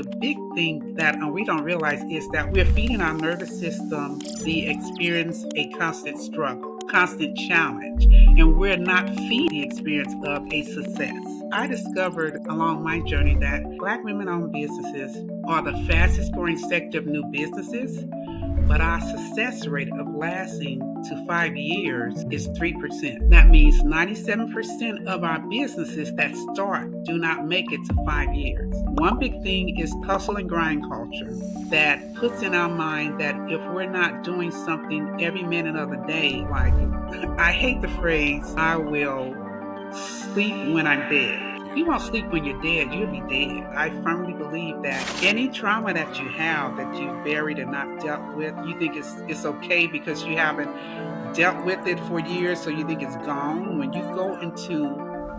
the big thing that we don't realize is that we're feeding our nervous system the experience a constant struggle, constant challenge, and we're not feeding the experience of a success. I discovered along my journey that Black women-owned businesses are the fastest growing sector of new businesses, but our success rate of lasting to 5 years is 3%. That means 97% of our businesses that start do not make it to 5 years. One big thing is hustle and grind culture that puts in our mind that if we're not doing something every minute of the day, like I hate the phrase, I will sleep when I'm dead. You won't sleep when you're dead, you'll be dead. I firmly believe that any trauma that you have that you've buried and not dealt with, you think it's okay because you haven't dealt with it for years, so you think it's gone. When you go into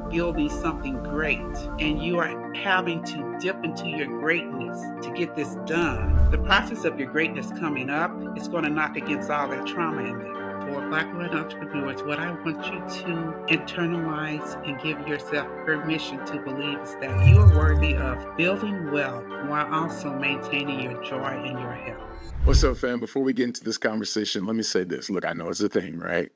building something great and you are having to dip into your greatness to get this done, the process of your greatness coming up is going to knock against all that trauma in there. For Black women entrepreneurs, what I want you to internalize and give yourself permission to believe is that you are worthy of building wealth while also maintaining your joy and your health. What's up, fam? Before we get into this conversation, let me say this. Look, I know it's a thing, right?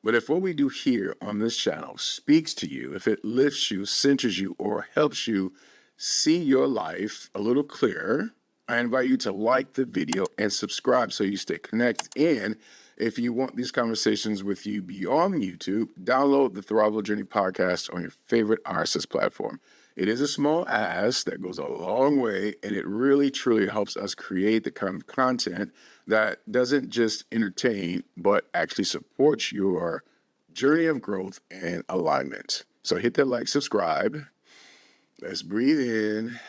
But if what we do here on this channel speaks to you, if it lifts you, centers you, or helps you see your life a little clearer, I invite you to like the video and subscribe so you stay connected. And if you want these conversations with you beyond YouTube, download the Thrival Journey podcast on your favorite RSS platform. It is a small ask that goes a long way, and it really, truly helps us create the kind of content that doesn't just entertain, but actually supports your journey of growth and alignment. So hit that like, subscribe. Let's breathe in,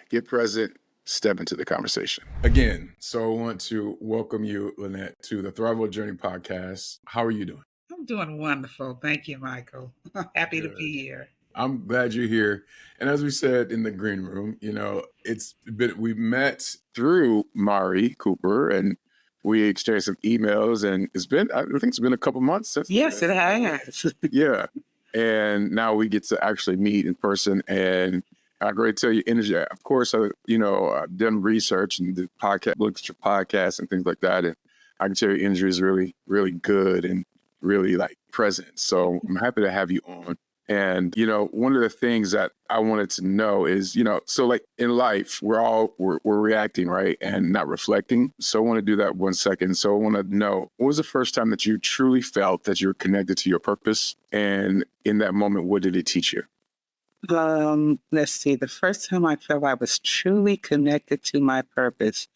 get present, step into the conversation. Again, so I want to welcome you, Lynette, to the Thrival Journey podcast. How are you doing? I'm doing wonderful. Thank you, Michael. Happy to be here. I'm glad you're here. And as we said in the green room, we met through Mari Cooper and we exchanged some emails, and I think it's been a couple months since. Yes, it has. Yeah. And now we get to actually meet in person, and I agree to tell you energy. Of course, I've done research and the podcast, looked at your podcast and things like that. And I can tell your energy is really, really good and really like present. So I'm happy to have you on. And, one of the things that I wanted to know is, so like in life, we're reacting, right? And not reflecting. So I want to do that 1 second. So I want to know, what was the first time that you truly felt that you were connected to your purpose? And in that moment, what did it teach you? Let's see. The first time I felt I was truly connected to my purpose,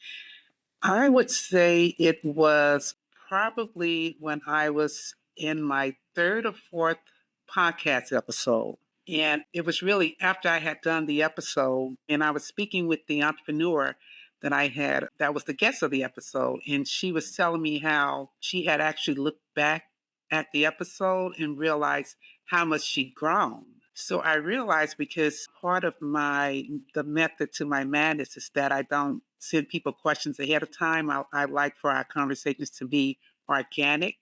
I would say it was probably when I was in my third or fourth podcast episode. And it was really after I had done the episode and I was speaking with the entrepreneur that was the guest of the episode. And she was telling me how she had actually looked back at the episode and realized how much she'd grown. So I realized, because part of the method to my madness is that I don't send people questions ahead of time. I like for our conversations to be organic.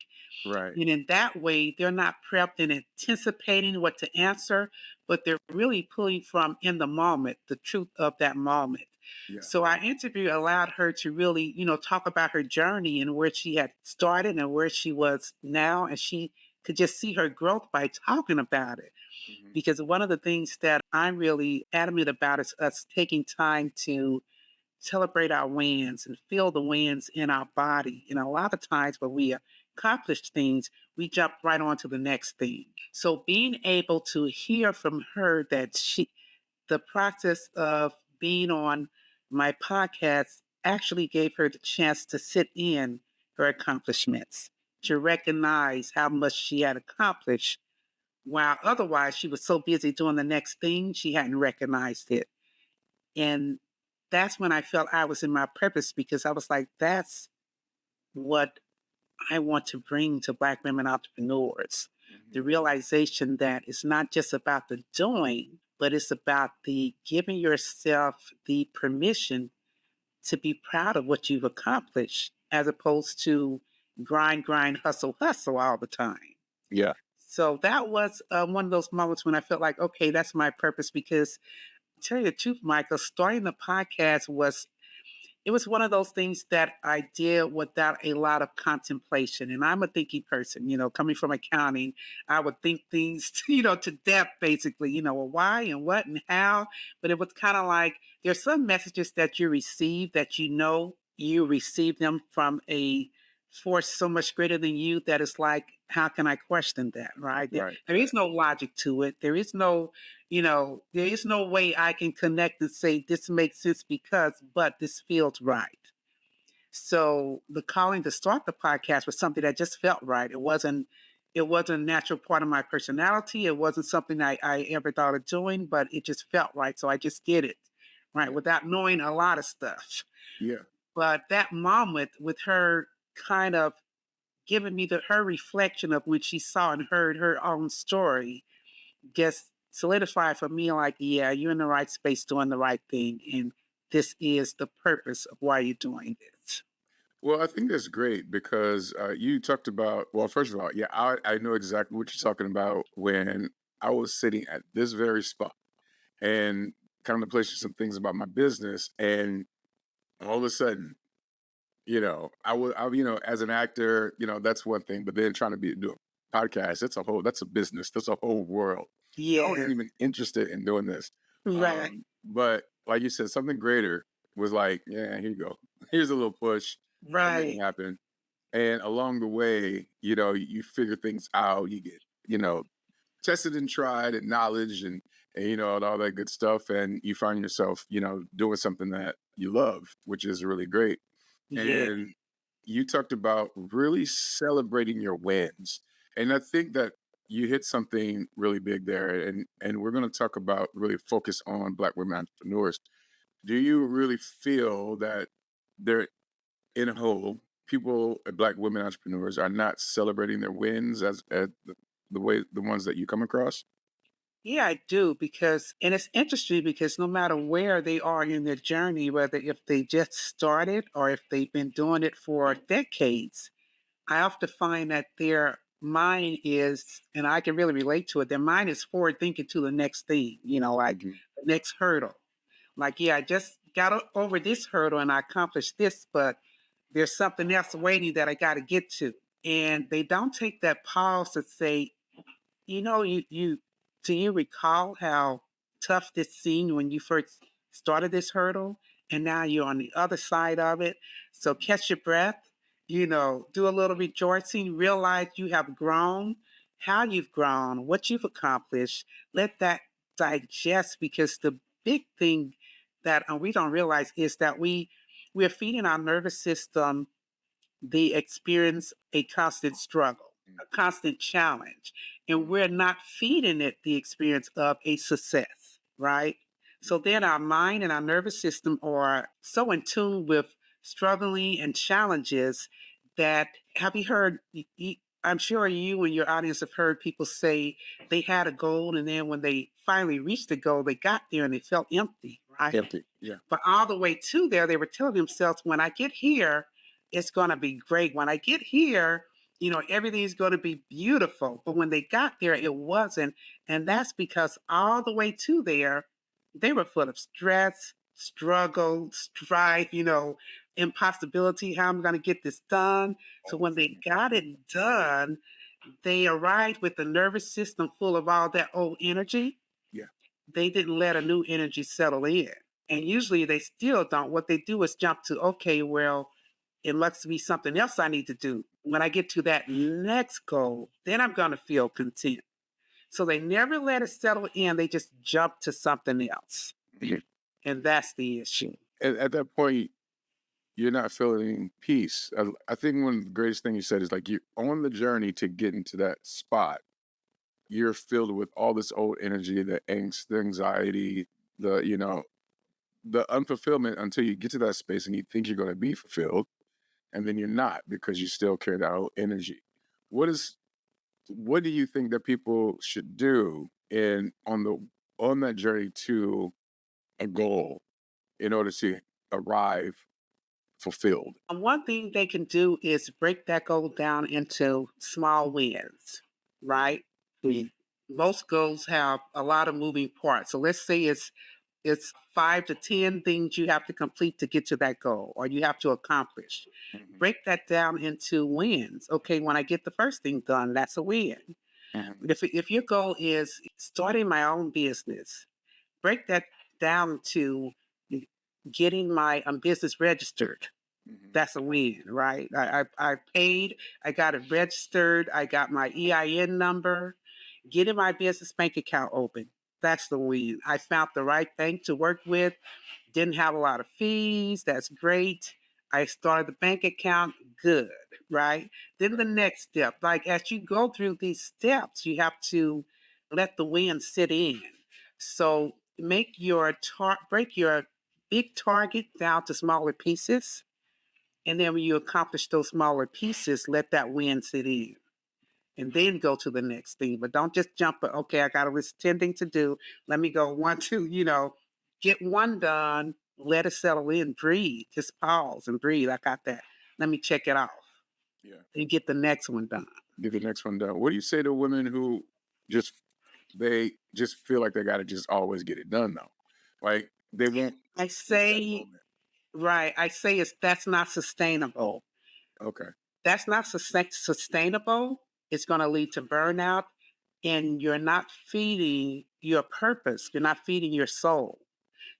Right. And in that way, they're not prepped and anticipating what to answer, but they're really pulling from in the moment, the truth of that moment. Yeah. So our interview allowed her to really, talk about her journey and where she had started and where she was now. And she could just see her growth by talking about it. Mm-hmm. Because one of the things that I'm really adamant about is us taking time to celebrate our wins and feel the wins in our body. And a lot of times when we accomplish things, we jump right on to the next thing. So being able to hear from her that the process of being on my podcast actually gave her the chance to sit in her accomplishments, to recognize how much she had accomplished, while otherwise she was so busy doing the next thing, she hadn't recognized it. And that's when I felt I was in my purpose, because I was like, that's what I want to bring to Black women entrepreneurs. Mm-hmm. The realization that it's not just about the doing, but it's about the giving yourself the permission to be proud of what you've accomplished, as opposed to grind, hustle all the time. Yeah. So that was one of those moments when I felt like, okay, that's my purpose, because Tell you the truth, Michael, starting the podcast was it was one of those things that I did without a lot of contemplation. And I'm a thinking person, coming from accounting, I would think things, to death, basically, well, why and what and how. But it was kind of like there's some messages that you receive that you receive them from a force so much greater than you that it's like, how can I question that? Right. There, Right. there is no logic to it. There is no way I can connect and say this makes sense because, but this feels right. So the calling to start the podcast was something that just felt right. It wasn't a natural part of my personality. It wasn't something I ever thought of doing, but it just felt right. So I just did it, right, Yeah. without knowing a lot of stuff. Yeah. But that moment with her kind of giving me her reflection of when she saw and heard her own story just solidified for me like, yeah, you're in the right space doing the right thing. And this is the purpose of why you're doing this. Well, I think that's great because you talked about, well, first of all, yeah, I know exactly what you're talking about when I was sitting at this very spot and contemplating some things about my business. And all of a sudden, as an actor, that's one thing, but then trying to do a podcast, that's a business, that's a whole world. I wasn't Yeah, even interested in doing this. right, But like you said, something greater was like, yeah, here you go. Here's a little push. Go make it right. happen. And along the way, you figure things out. You get, tested and tried and knowledge and all that good stuff. And you find yourself, doing something that you love, which is really great. Yeah, And you talked about really celebrating your wins. And I think that you hit something really big there. And we're going to talk about really focus on Black women entrepreneurs. Do you really feel that they're in a whole, people, Black women entrepreneurs are not celebrating their wins as the way the ones that you come across? yeah, I do and it's interesting because no matter where they are in their journey, whether if they just started or if they've been doing it for decades, I often find that their mind is, and I can really relate to it, their mind is forward thinking to the next thing, like Hmm. the next hurdle. Like, yeah, I just got over this hurdle and I accomplished this, but there's something else waiting that I got to get to. And they don't take that pause to say, do you recall how tough this seemed when you first started this hurdle? And now you're on the other side of it. So catch your breath, do a little rejoicing, realize you have grown, how you've grown, what you've accomplished. Let that digest because the big thing that we don't realize is that we're feeding our nervous system they experience a constant struggle, a constant challenge, and we're not feeding it the experience of a success, right? So then our mind and our nervous system are so in tune with struggling and challenges that have you heard? I'm sure you and your audience have heard people say they had a goal, and then when they finally reached the goal, they got there and they felt empty, right? Empty. Yeah. But all the way to there, they were telling themselves, when I get here, it's going to be great. When I get here, everything's going to be beautiful. But when they got there, it wasn't. And that's because all the way to there, they were full of stress, struggle, strife, impossibility. How am I going to get this done? So when they got it done, they arrived with the nervous system full of all that old energy. Yeah. They didn't let a new energy settle in. And usually they still don't. What they do is jump to, okay, well, it must be something else I need to do. When I get to that next goal, then I'm going to feel content. So they never let it settle in. They just jump to something else. Yeah. And that's the issue. At that point, you're not feeling peace. I think one of the greatest things you said is like you're on the journey to get into that spot. You're filled with all this old energy, the angst, the anxiety, the unfulfillment until you get to that space and you think you're going to be fulfilled, and then you're not because you still carry that old energy. What is what do you think that people should do on that journey to a goal in order to arrive fulfilled? And one thing they can do is break that goal down into small wins, right? Most goals have a lot of moving parts. So let's say it's It's 5 to 10 things you have to complete to get to that goal or you have to accomplish. Mhm. Break that down into wins. Okay, when I get the first thing done, that's a win. Mhm. If your goal is starting my own business, break that down to getting my business registered. Mhm. That's a win, right? I paid, I got it registered, I got my EIN number, getting my business bank account open. That's the win. I found the right bank to work with, didn't have a lot of fees. That's great. I started the bank account, good, right? Then the next step, like as you go through these steps, you have to let the win sit in. So break your big target down to smaller pieces. And then when you accomplish those smaller pieces, let that win sit in and then go to the next thing. But don't just jump, okay, I got a list of 10 things to do. Let me go one, two, get one done, let it settle in, breathe, just pause and breathe. I got that. Let me check it off Yeah. and get the next one done. Get the next one done. What do you say to women who just they just feel like they got to just always get it done though? Like they won't I take that say, moment. right, I say that's not sustainable. Okay. That's not sustainable. It's going to lead to burnout and you're not feeding your purpose. You're not feeding your soul.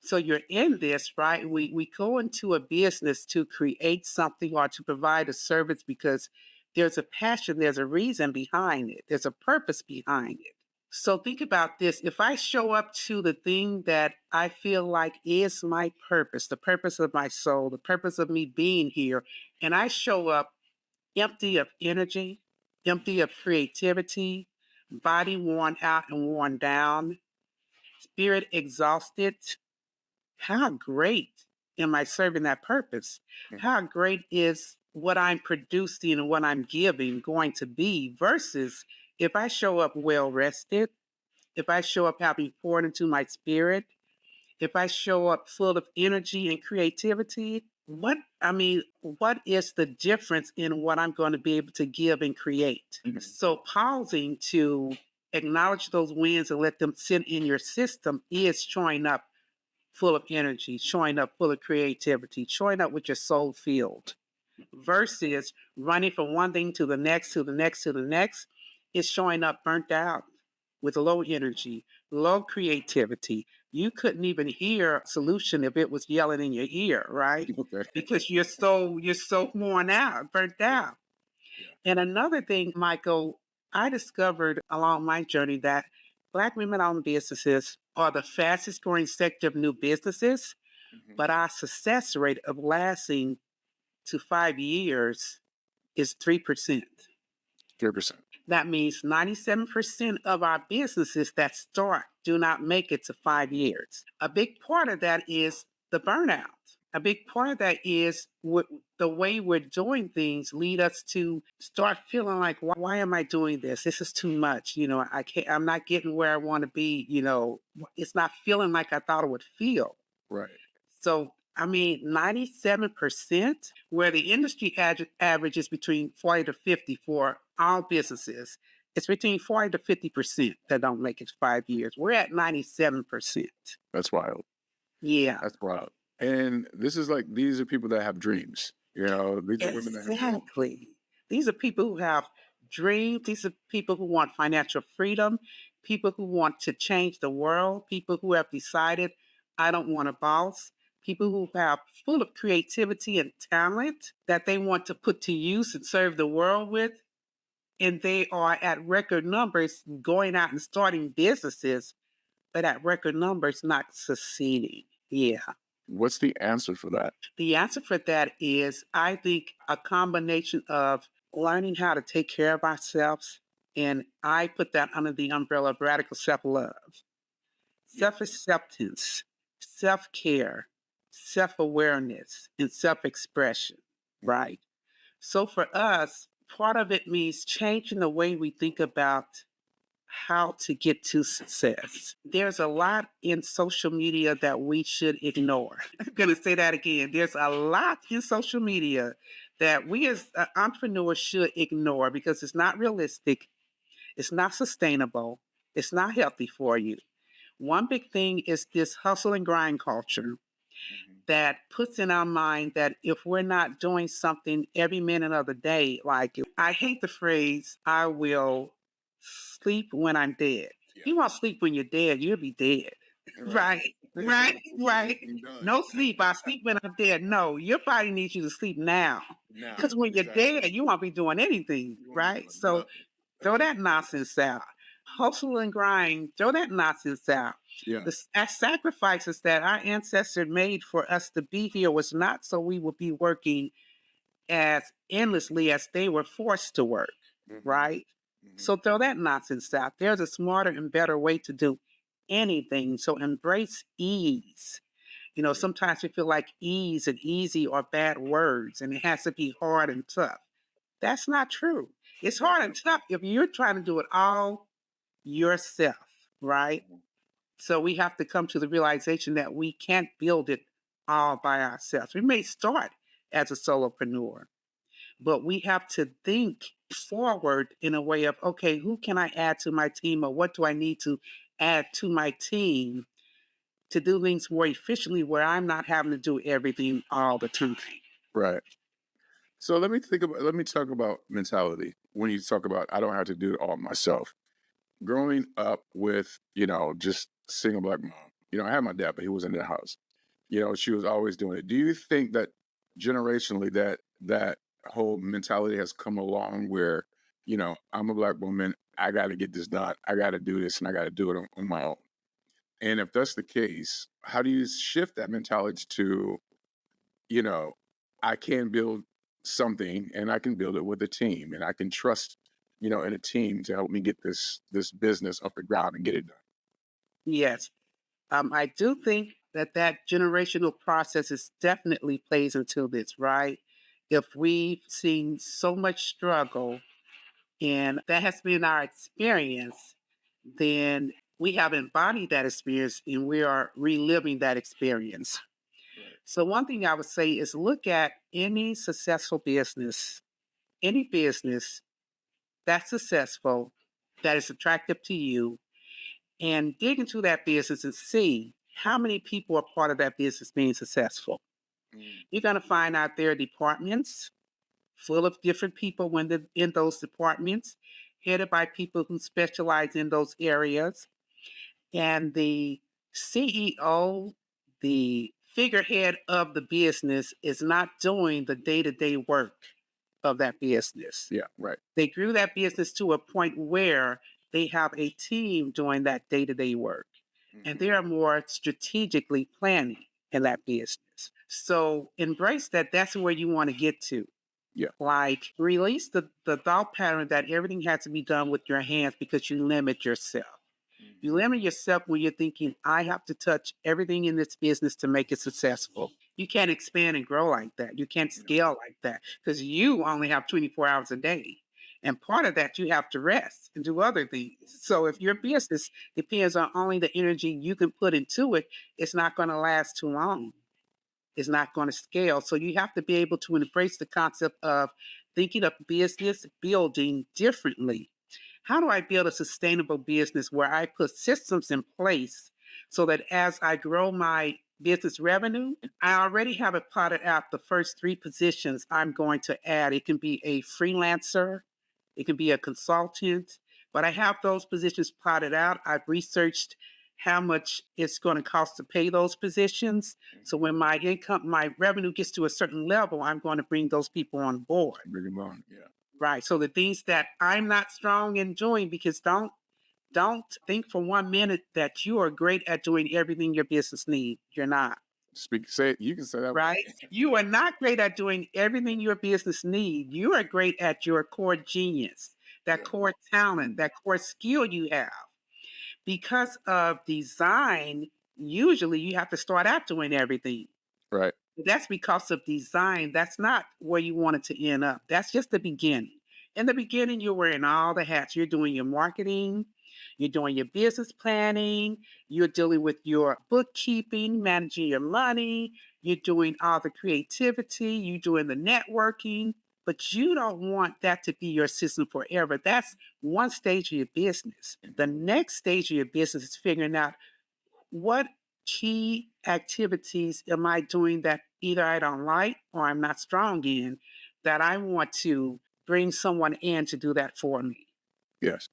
So you're in this, right? We go into a business to create something or to provide a service because there's a passion, there's a reason behind it, there's a purpose behind it. So think about this. If I show up to the thing that I feel like is my purpose, the purpose of my soul, the purpose of me being here, and I show up empty of energy, empty of creativity, body worn out and worn down, spirit exhausted, how great am I serving that purpose? Mhm. How great is what I'm producing and what I'm giving going to be versus if I show up well rested, if I show up having poured into my spirit, if I show up full of energy and creativity, what is the difference in what I'm going to be able to give and create? Mhm. So pausing to acknowledge those wins and let them sit in your system is showing up full of energy, showing up full of creativity, showing up with your soul filled versus running from one thing to the next, to the next, to the next. It's showing up burnt out with low energy, low creativity. You couldn't even hear a solution if it was yelling in your ear, right? Okay. Because you're so worn out, burnt out. Yeah. And another thing, Michael, I discovered along my journey that Black women owned businesses are the fastest growing sector of new businesses, Mhm. but our success rate of lasting to 5 years is 3%. 3%. That means 97% of our businesses that start do not make it to 5 years. A big part of that is the burnout. A big part of that is the way we're doing things lead us to start feeling like, why am I doing this? This is too much. I can't, I'm not getting where I want to be. It's not feeling like I thought it would feel. Right. So, 97%, where the industry average is between 40 to 50 for all businesses, it's between 40 to 50% that don't make it 5 years. We're at 97%. That's wild. Yeah, That's wild. And this is like these are people that have dreams. You know, these are women that have dreams. exactly. These are people who have dreams. These are people who want financial freedom, people who want to change the world, people who have decided, I don't want a boss, people who have full of creativity and talent that they want to put to use and serve the world with. And they are at record numbers going out and starting businesses, but at record numbers not succeeding. Yeah. What's the answer for that? The answer for that is, I think, a combination of learning how to take care of ourselves. And I put that under the umbrella of radical self love, Yeah. self acceptance, self care, self awareness, and self expression, Mhm. right? So for us, part of it means changing the way we think about how to get to success. There's a lot in social media that we should ignore. I'm going to say that again. There's a lot in social media that we as entrepreneurs should ignore because it's not realistic, it's not sustainable, it's not healthy for you. One big thing is this hustle and grind culture that puts in our mind that if we're not doing something every minute of the day, like I hate the phrase, I will sleep when I'm dead. Yeah. You won't sleep when you're dead, you'll be dead. Right, right, right. No sleep. I sleep when I'm dead. No, your body needs you to sleep now. Now, Because when you're exactly. dead, you won't be doing anything, You won't be right? doing So nothing. throw that nonsense out. Hustle and grind, throw that nonsense out. Yeah. The sacrifices that our ancestors made for us to be here was not so we would be working as endlessly as they were forced to work, right? So throw that nonsense out. There's a smarter and better way to do anything. So embrace ease. You know, sometimes we feel like ease and easy are bad words and it has to be hard and tough. That's not true. It's hard and tough if you're trying to do it all yourself, right? So we have to come to the realization that we can't build it all by ourselves. We may start as a solopreneur, but we have to think forward in a way of, okay, who can I add to my team or what do I need to add to my team to do things more efficiently where I'm not having to do everything all the time. Right. So let me talk about mentality. When you talk about I don't have to do it all myself. Growing up with, just single black mom, I had my dad, but he was in the house. She was always doing it. Do you think that generationally that whole mentality has come along where, I'm a black woman, I got to get this done, I got to do this, and I got to do it on my own? And if that's the case, how do you shift that mentality to, you know, I can build something and I can build it with a team and I can trust, in a team to help me get this business off the ground and get it done. Yes. I do think that that generational process is definitely plays into this, right? If we've seen so much struggle and that has been our experience, then we have embodied that experience and we are reliving that experience. Right. So, one thing I would say is look at any successful business, any business that's successful, that is attractive to you, and dig into that business and see how many people are part of that business being successful. You're going to find out there are departments full of different people when they're in those departments, headed by people who specialize in those areas. And the CEO, the figurehead of the business, is not doing the day to day work of that business. Yeah, right. They grew that business to a point where they have a team doing that day to day work and they are more strategically planning in that business. So embrace that. That's where you want to get to. Yeah. Like release the thought pattern that everything has to be done with your hands because you limit yourself. You limit yourself when you're thinking, I have to touch everything in this business to make it successful. You can't expand and grow like that. You can't scale like that because you only have 24 hours a day. And part of that, you have to rest and do other things. So if your business depends on only the energy you can put into it, it's not going to last too long. It's not going to scale. So you have to be able to embrace the concept of thinking of business building differently. How do I build a sustainable business where I put systems in place so that as I grow my business revenue, I already have it plotted out the first three positions I'm going to add. It can be a freelancer, it can be a consultant, but I have those positions plotted out. I've researched how much it's going to cost to pay those positions. So when my income, my revenue gets to a certain level, I'm going to bring those people on board. Bring them on. Yeah. Right. So the things that I'm not strong in doing, because don't think for 1 minute that you are great at doing everything your business needs. You're not. Say it. You can say that. Right. You are not great at doing everything your business needs. You are great at your core genius, that core talent, that core skill you have. Because of design, usually you have to start out doing everything. Right. That's because of design. That's not where you want it to end up. That's just the beginning. In the beginning, you're wearing all the hats. You're doing your marketing, you're doing your business planning, you're dealing with your bookkeeping, managing your money, you're doing all the creativity, you're doing the networking, but you don't want that to be your system forever. That's one stage of your business. The next stage of your business is figuring out what key activities am I doing that either I don't like or I'm not strong in that I want to bring someone in to do that for me? Yes.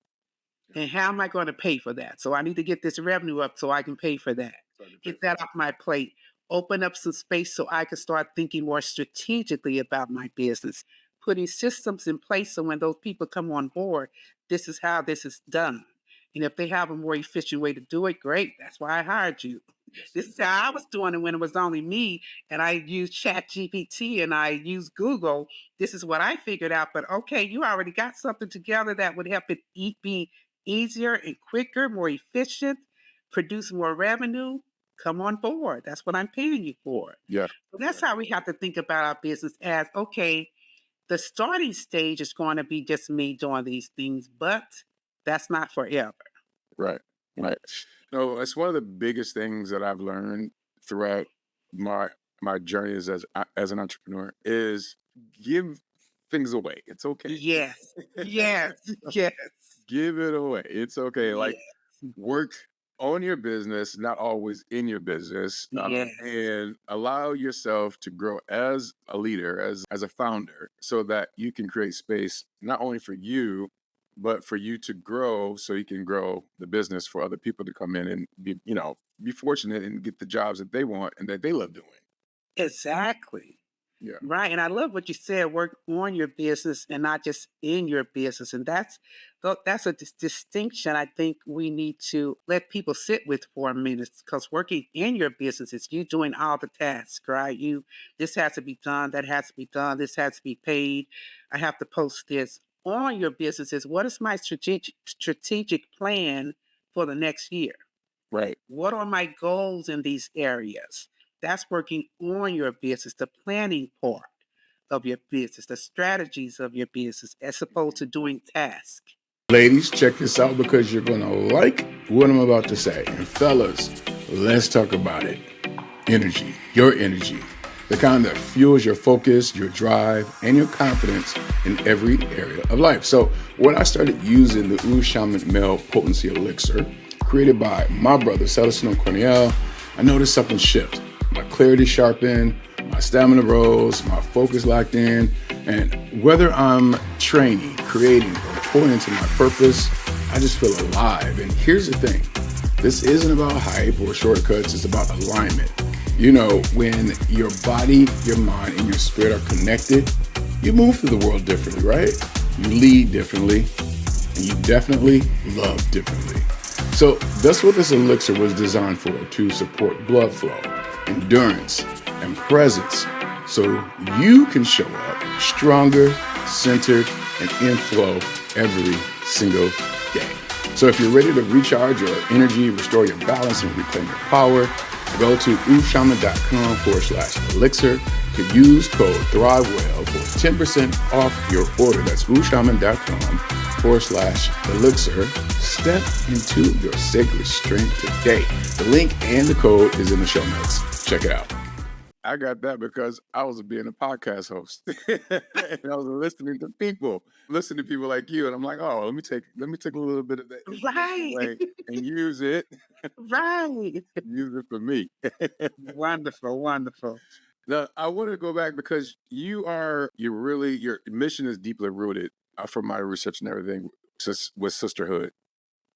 And how am I going to pay for that? So I need to get this revenue up so I can pay for that. Get that off my plate. Open up some space so I can start thinking more strategically about my business. Putting systems in place so when those people come on board, this is how this is done. And if they have a more efficient way to do it, great. That's why I hired you. This is how I was doing it when it was only me and I used Chat GPT and I used Google. This is what I figured out. But okay, you already got something together that would help it be easier and quicker, more efficient, produce more revenue. Come on board. That's what I'm paying you for. Yeah. So that's how we have to think about our business as okay, the starting stage is going to be just me doing these things, but that's not forever. Right. Right. No, it's one of the biggest things that I've learned throughout my journey as an entrepreneur is give things away. It's okay. Yes. Yes. Yes. Give it away. It's okay. Like Yes. work on your business, not always in your business, Yes. and allow yourself to grow as a leader, as a founder, so that you can create space not only for you, but for you to grow, so you can grow the business for other people to come in and be fortunate and get the jobs that they want and that they love doing. Exactly. Yeah. Right. And I love what you said, work on your business and not just in your business. And that's a distinction I think we need to let people sit with for a minute because working in your business is you doing all the tasks, right? This has to be done, that has to be done, this has to be paid. I have to post this. On your business is what is my strategic plan for the next year? Right. What are my goals in these areas? That's working on your business, the planning part of your business, the strategies of your business, as opposed to doing tasks. Ladies, check this out because you're going to like what I'm about to say. And fellas, let's talk about it. Energy, your energy, the kind that fuels your focus, your drive, and your confidence in every area of life. So when I started using the Ooh Shaman Male Potency Elixir, created by my brother, Celestino Cornell, I noticed something shift. My clarity sharpened, my stamina rose, my focus locked in, and whether I'm training, creating, or pouring into my purpose, I just feel alive. And here's the thing, this isn't about hype or shortcuts, it's about alignment. You know, when your body, your mind, and your spirit are connected, you move through the world differently, right? You lead differently, and you definitely love differently. So that's what this elixir was designed for, to support blood flow, endurance, and presence, so you can show up stronger, centered, and in flow every single day. So if you're ready to recharge your energy, restore your balance, and reclaim your power, go to ooshaman.com/elixir to use code ThriveWell for 10% off your order. That's ooshaman.com/elixir. Step into your sacred strength today. The link and the code is in the show notes. Check it out. I got that because I was being a podcast host and I was listening to people like you, and I'm like, oh, let me take a little bit of that Right. away and use it Right. use it for me. Wonderful, wonderful. Now, I want to go back because your mission is deeply rooted from my research and everything with sisterhood.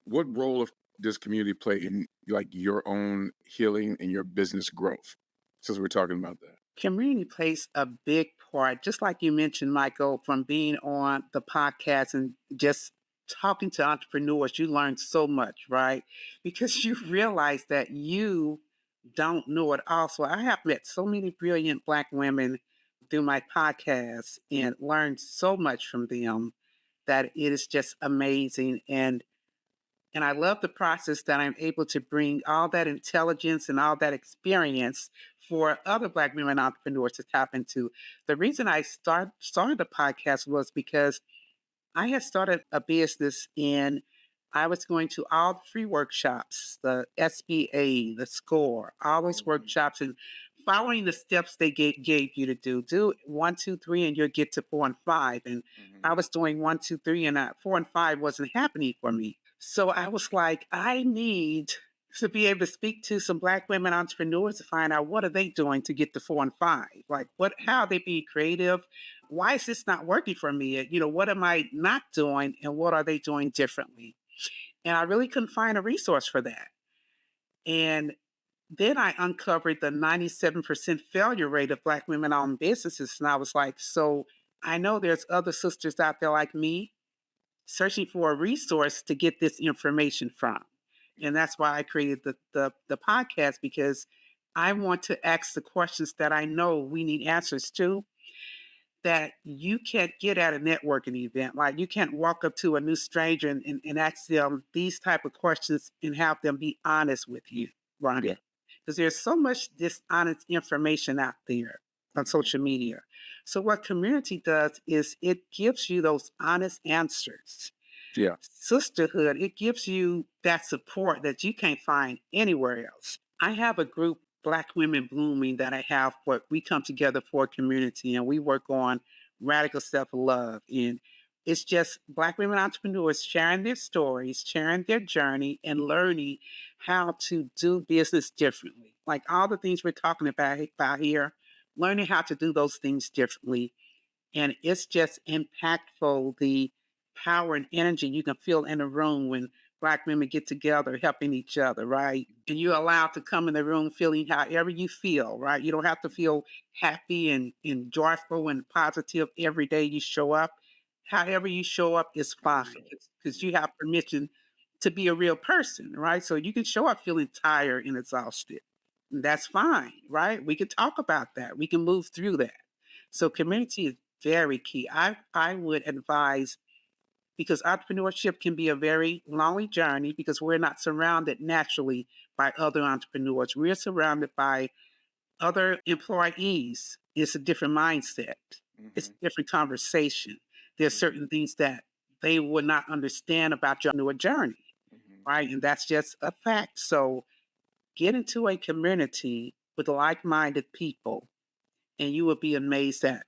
What role does community play in like your own healing and your business growth? Since we're talking about that. Community plays a big part, just like you mentioned, Michael, from being on the podcast and just talking to entrepreneurs, you learn so much, right? Because you realize that you don't know it all. So I have met so many brilliant Black women through my podcast and learned so much from them that it is just amazing. And I love the process that I'm able to bring all that intelligence and all that experience for other Black women entrepreneurs to tap into. The reason I started the podcast was because I had started a business and I was going to all the free workshops, the SBA, the SCORE, all those workshops, and following the steps they gave you to do. Do 1, 2, 3, and you'll get to 4 and 5. And I was doing 1, 2, 3, and 4 and 5 wasn't happening for me. So I was like, I need to be able to speak to some Black women entrepreneurs to find out what are they doing to get to 4 and 5. Like, how are they being creative? Why is this not working for me? What am I not doing, and what are they doing differently? And I really couldn't find a resource for that. And then I uncovered the 97% failure rate of Black women owned businesses. And I was like, so I know there's other sisters out there like me searching for a resource to get this information from. And that's why I created the podcast, because I want to ask the questions that I know we need answers to, that you can't get at a networking event. Like, you can't walk up to a new stranger and ask them these type of questions and have them be honest with you, Ronnie. Yeah. Because there's so much dishonest information out there on social media. So what community does is it gives you those honest answers. Yeah. Sisterhood, it gives you that support that you can't find anywhere else. I have a group, Black Women Blooming, that I have, what we come together for a community, and we work on radical self-love. And it's just Black women entrepreneurs sharing their stories, sharing their journey, and learning how to do business differently. Like all the things we're talking about here, learning how to do those things differently. And it's just impactful, the power and energy you can feel in a room when Black women get together helping each other, right? And you're allowed to come in the room feeling however you feel, right? You don't have to feel happy and joyful and positive every day you show up. However you show up is fine, because you have permission to be a real person, right? So you can show up feeling tired and exhausted. And that's fine, right? We can talk about that. We can move through that. So community is very key. I would advise, because entrepreneurship can be a very lonely journey, because we're not surrounded naturally by other entrepreneurs. We're surrounded by other employees. It's a different mindset. It's a different conversation. There's certain things that they would not understand about your new journey, right? And that's just a fact. So get into a community with like-minded people, and you will be amazed at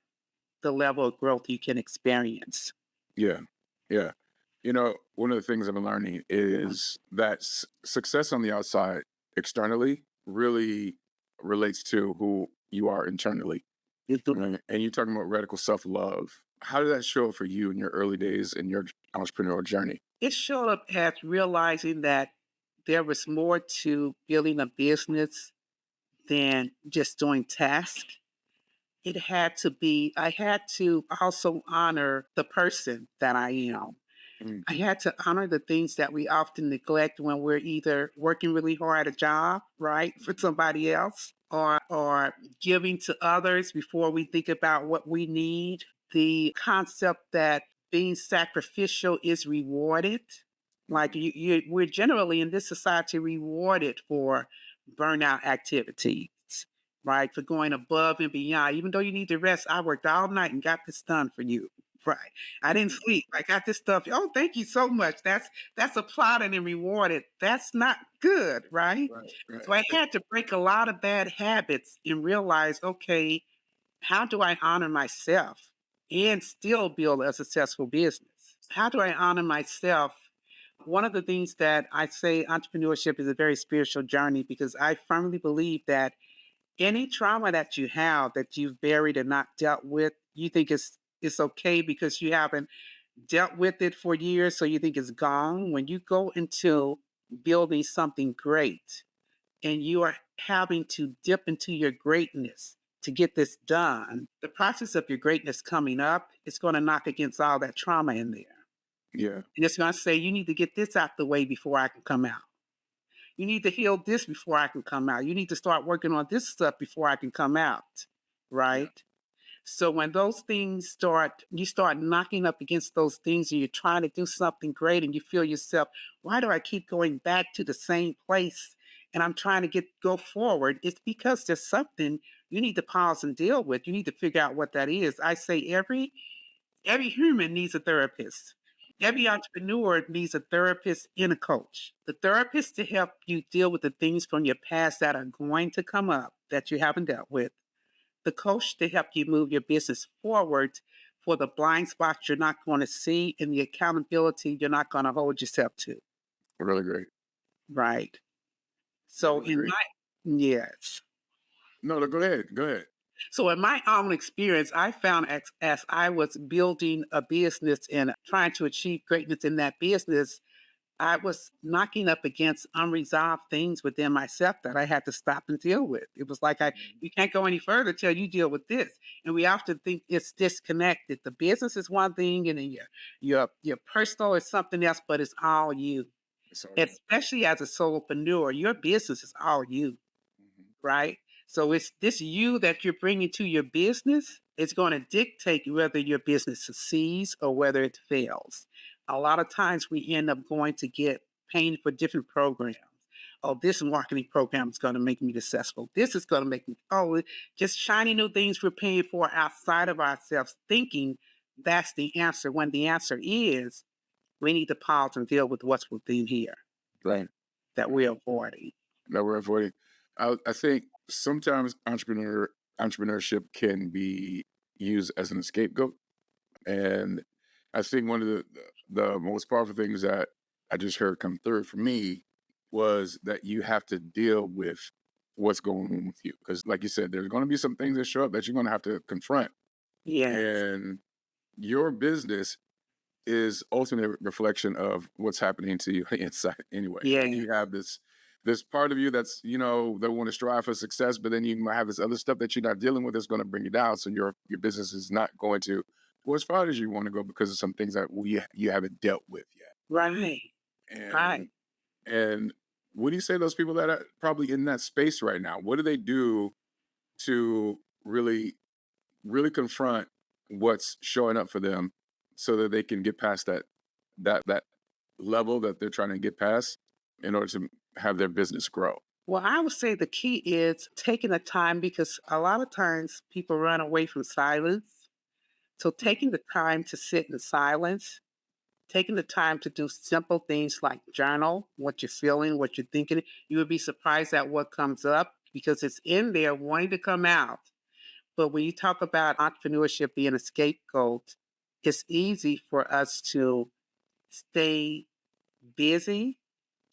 the level of growth you can experience. Yeah. Yeah. One of the things I've been learning is that success on the outside, externally, really relates to who you are internally. Right? And you're talking about radical self-love. How did that show up for you in your early days in your entrepreneurial journey? It showed up as realizing that there was more to building a business than just doing tasks. It had to be, I had to also honor the person that I am. Mm. I had to honor the things that we often neglect when we're either working really hard at a job, right, for somebody else, or giving to others before we think about what we need. The concept that being sacrificial is rewarded. Like we're generally in this society rewarded for burnout activities, right? For going above and beyond. Even though you need to rest, I worked all night and got this done for you. Right. I didn't sleep. I got this stuff. Oh, thank you so much. That's applauded and rewarded. That's not good, right? Right. So I had to break a lot of bad habits and realize, okay, how do I honor myself and still build a successful business? How do I honor myself? One of the things that I say, entrepreneurship is a very spiritual journey, because I firmly believe that any trauma that you have that you've buried and not dealt with, you think it's okay because you haven't dealt with it for years, so you think it's gone. When you go into building something great and you are having to dip into your greatness to get this done, the process of your greatness coming up is going to knock against all that trauma in there. Yeah. And it's going to say, you need to get this out the way before I can come out. You need to heal this before I can come out. You need to start working on this stuff before I can come out. Right? Yeah. So when those things you start knocking up against those things, and you're trying to do something great and you feel yourself, why do I keep going back to the same place? And I'm trying to go forward. It's because there's something you need to pause and deal with. You need to figure out what that is. I say every human needs a therapist. Every entrepreneur needs a therapist and a coach. The therapist to help you deal with the things from your past that are going to come up that you haven't dealt with. The coach to help you move your business forward for the blind spots you're not going to see, and the accountability you're not going to hold yourself to. Really great. Right. I So would in agree. my yes. No, no, go ahead. Go ahead. So in my own experience, I found as I was building a business and trying to achieve greatness in that business, I was knocking up against unresolved things within myself that I had to stop and deal with. It was like you can't go any further till you deal with this. And we often think it's disconnected. The business is one thing, and then your personal is something else, but it's all you. It's all you. Especially as a solopreneur, your business is all you, Mhm. right? So it's this you that you're bringing to your business. It's going to dictate whether your business succeeds or whether it fails. A lot of times we end up going to get paying for different programs. Oh, this marketing program is going to make me successful. This is going to make me, just shiny new things we're paying for outside of ourselves, thinking that's the answer when the answer is we need to pause and deal with what's within here Right. that we're avoiding. That we're avoiding. I think sometimes entrepreneurship can be used as an scapegoat, and I think one of the most powerful things that I just heard come through for me was that you have to deal with what's going on with you, because, like you said, there's going to be some things that show up that you're going to have to confront, Yes. and your business is ultimate reflection of what's happening to you inside anyway. Like, Yeah. you have this part of you that's, that want to strive for success, but then you might have this other stuff that you're not dealing with that's going to bring you down. So your business is not going to go as far as you want to go because of some things that you haven't dealt with yet. Right. Right. And and what do you say to those people that are probably in that space right now? What do they do to really confront what's showing up for them so that they can get past that level that they're trying to get past in order to have their business grow? Well, I would say the key is taking the time because a lot of times people run away from silence. So taking the time to sit in silence, taking the time to do simple things like journal what you're feeling, what you're thinking, you would be surprised at what comes up because it's in there wanting to come out. But when you talk about entrepreneurship being a scapegoat, it's easy for us to stay busy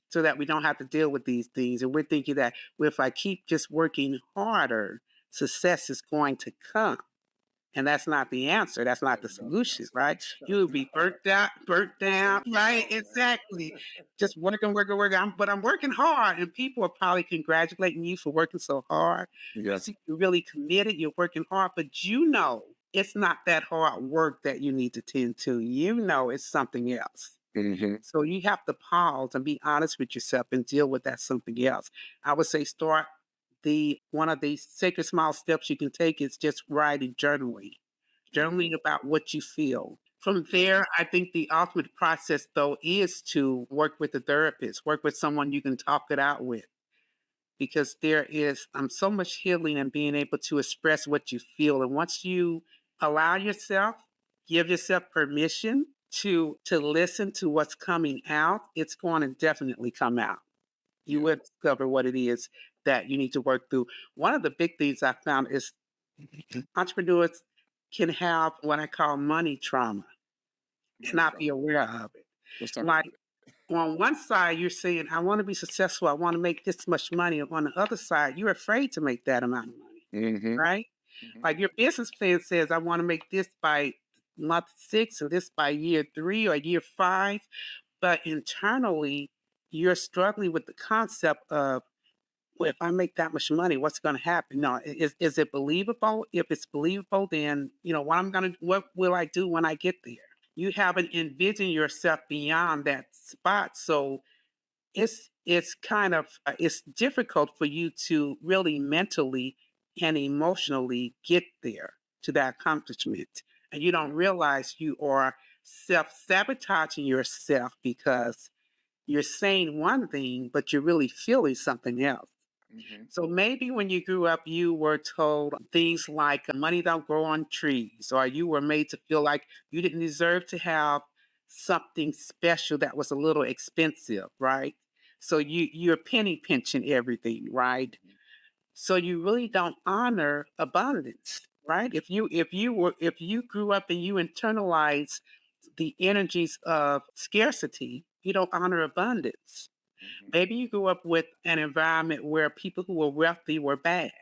so that we don't have to deal with these things. And we're thinking that, well, if I keep just working harder, success is going to come. And that's not the answer. That's not the No, solution, that's right? You'll be burnt down, right? Exactly. Just working. But I'm working hard, and people are probably congratulating you for working so hard. I Yes. see you're really committed. You're working hard, but it's not that hard work that you need to tend to. It's something else. Hmm. So you have to pause and be honest with yourself and deal with that something else. I would say start the one of the sacred small steps you can take is just writing journaling about what you feel. From there, I think the ultimate process though is to work with a therapist, work with someone you can talk it out with. Because there is so much healing and being able to express what you feel. And once you allow yourself, give yourself permission to listen to what's coming out, it's going to definitely come out. You Yeah. will discover what it is that you need to work through. One of the big things I found is entrepreneurs can have what I call money trauma and Money not be trauma. aware of it. Let's talk Like about it. on one side, you're saying, I want to be successful. I want to make this much money. On the other side, you're afraid to make that amount of money, Hmm. right? Hmm. Like your business plan says, I want to make this by month 6 and this by year 3 or year 5. But internally, you're struggling with the concept of, well, if I make that much money, what's going to happen? No, is it believable? If it's believable, then what will I do when I get there? You haven't envisioned yourself beyond that spot, so it's kind of it's difficult for you to really mentally and emotionally get there to that accomplishment, and you don't realize you are self-sabotaging yourself because you're saying one thing but you're really feeling something else. Hmm. So maybe when you grew up, you were told things like money don't grow on trees, or you were made to feel like you didn't deserve to have something special that was a little expensive, right? So you're penny pinching everything, right? So you really don't honor abundance, right? If you grew up and you internalize the energies of scarcity, you don't honor abundance. Mhm. Maybe you grew up with an environment where people who were wealthy were bad,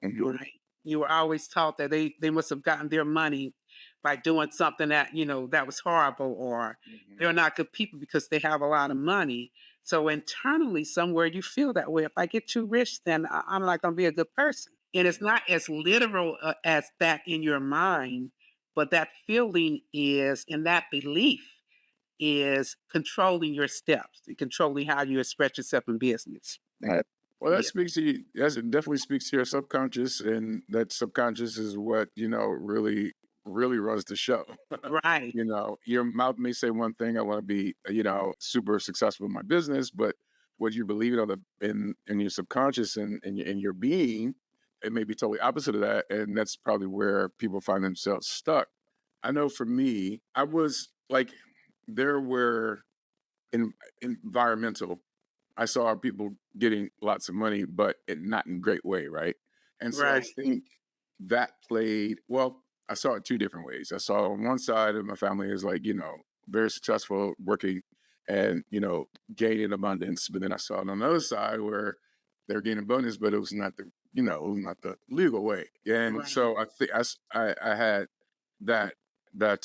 Mhm. right? You were always taught that they must have gotten their money by doing something that, that was horrible, or Mhm. they're not good people because they have a lot of money. So internally, somewhere you feel that way. If I get too rich, then I'm not going to be a good person. And it's not as literal as that in your mind, but that feeling is, and that belief is controlling your steps and controlling how you express yourself in business. Right. Well, that Yeah. speaks to you. Yes, it definitely speaks to your subconscious, and that subconscious is what really runs the show. Right. Your mouth may say one thing: "I want to be, super successful in my business," but what you believe in your subconscious and in your being, it may be totally opposite of that, and that's probably where people find themselves stuck. I know for me, I was like, there were in environmental. I saw people getting lots of money, but not in a great way, right? And so I Right. think that played well. I saw it two different ways. I saw on one side of my family is like, very successful working and, gaining abundance. But then I saw it on the other side where they're gaining abundance, but it was not the legal way. And Right. so I think I had that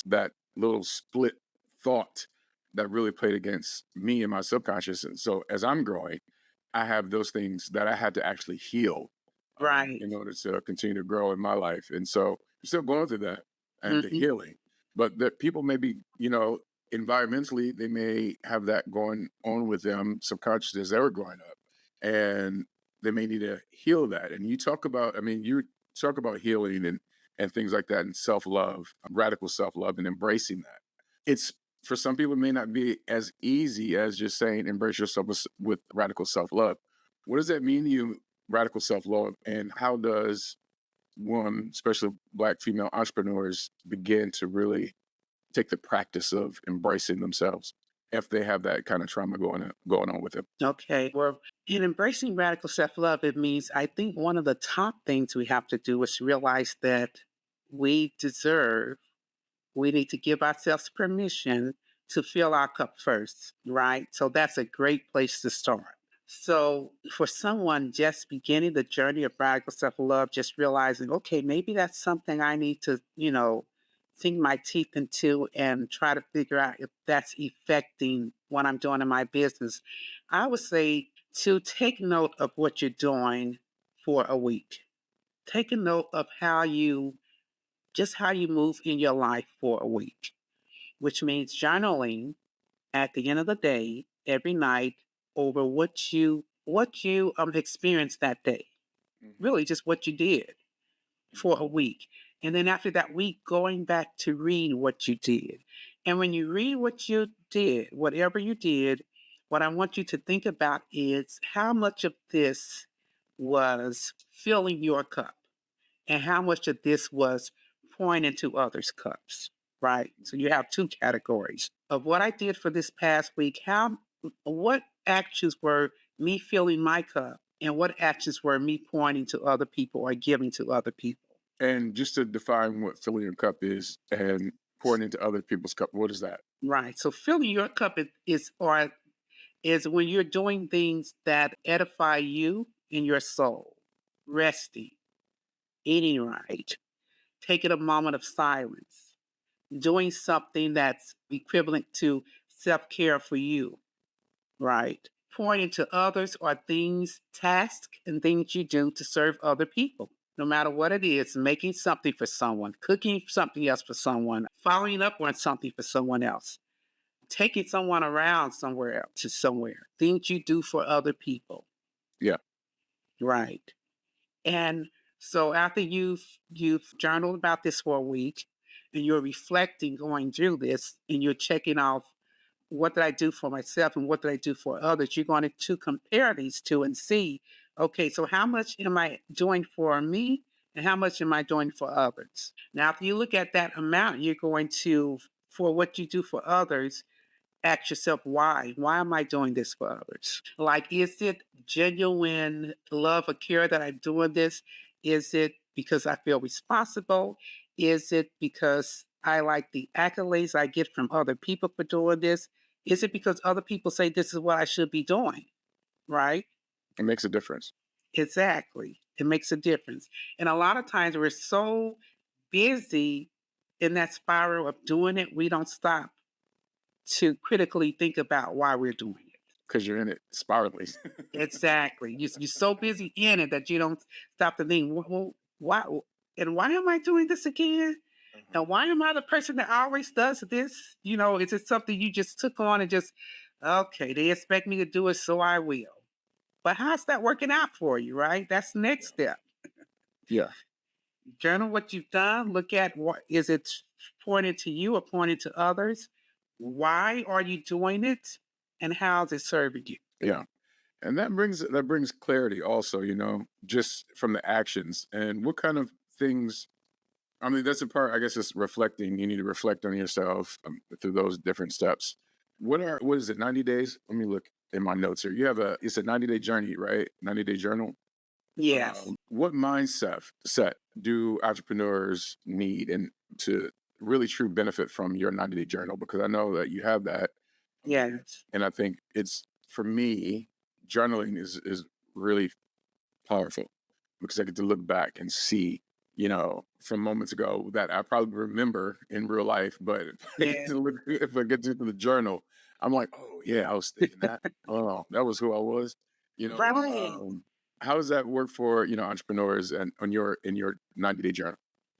that little split thought that really played against me and my subconscious. And so as I'm growing, I have those things that I had to actually heal Right. in order to continue to grow in my life. And so I'm still going through that and the Hmm. healing. But that people may be, environmentally, they may have that going on with them subconsciously as they were growing up. And they may need to heal that. And you talk about healing and things like that and self-love, radical self-love and embracing that. It's for some people, it may not be as easy as just saying embrace yourself with radical self-love. What does that mean to you, radical self-love, and how does one, especially Black female entrepreneurs, begin to really take the practice of embracing themselves if they have that kind of trauma going on with them? Okay. Well, in embracing radical self love, it means I think one of the top things we have to do is realize that we deserve, we need to give ourselves permission to fill our cup first, right? So that's a great place to start. So, for someone just beginning the journey of radical self love, just realizing, okay, maybe that's something I need to, sink my teeth into and try to figure out if that's affecting what I'm doing in my business. I would say to take note of what you're doing for a week. Take a note of how you move in your life for a week, which means journaling at the end of the day, every night, over what you experienced that day. Mhm. Really, just what you did for a week, and then after that week, going back to read what you did. And when you read what you did, whatever you did, what I want you to think about is how much of this was filling your cup and how much of this was pouring into others' cups, right? So you have two categories of what I did for this past week. What actions were me filling my cup, and what actions were me pointing to other people or giving to other people? And just to define what filling your cup is and pouring into other people's cup, what is that? Right. So filling your cup is when you're doing things that edify you in your soul, resting, eating right, taking a moment of silence, doing something that's equivalent to self care for you, right? Pouring into others are things, tasks, and things you do to serve other people. No matter what it is, making something for someone, cooking something else for someone, following up on something for someone else, taking someone around somewhere else to somewhere, things you do for other people, Yeah. right? And so after you've journaled about this for a week and you're reflecting going through this and you're checking off what did I do for myself and what did I do for others, you're going to compare these two and see, okay, so how much am I doing for me and how much am I doing for others? Now, if you look at that amount, you're going to, for what you do for others, ask yourself why. Why am I doing this for others? Like, is it genuine love or care that I'm doing this? Is it because I feel responsible? Is it because I like the accolades I get from other people for doing this? Is it because other people say this is what I should be doing? Right? It makes a difference. Exactly. It makes a difference. And a lot of times we're so busy in that spiral of doing it, we don't stop to critically think about why we're doing it. Because you're in it spiraling. Exactly. You're so busy in it that you don't stop to think, well, why, and why am I doing this again? And why am I the person that always does this? Is it something you just took on and just, okay, they expect me to do it, so I will. But how's that working out for you, right? That's the next step. Yeah. Journal what you've done. Look at what is it pointed to you or pointed to others? Why are you doing it? And how's it serving you? Yeah. And that brings clarity also, just from the actions and what kind of things. I mean, that's the part, I guess, it's reflecting. You need to reflect on yourself through those different steps. What is it, 90 days? Let me look in my notes here. It's a 90-day journey, right? 90-day journal. Yes. What mindset do entrepreneurs need and to really true benefit from your 90-day journal? Because I know that you have that. Yes. And I think it's, for me, journaling is really powerful because I get to look back and see, from moments ago that I probably remember in real life, but Yeah. if I get to the journal, I'm like, oh yeah, I was thinking that. Oh, that was who I was. Right. How does that work for entrepreneurs and in your 90-day journal?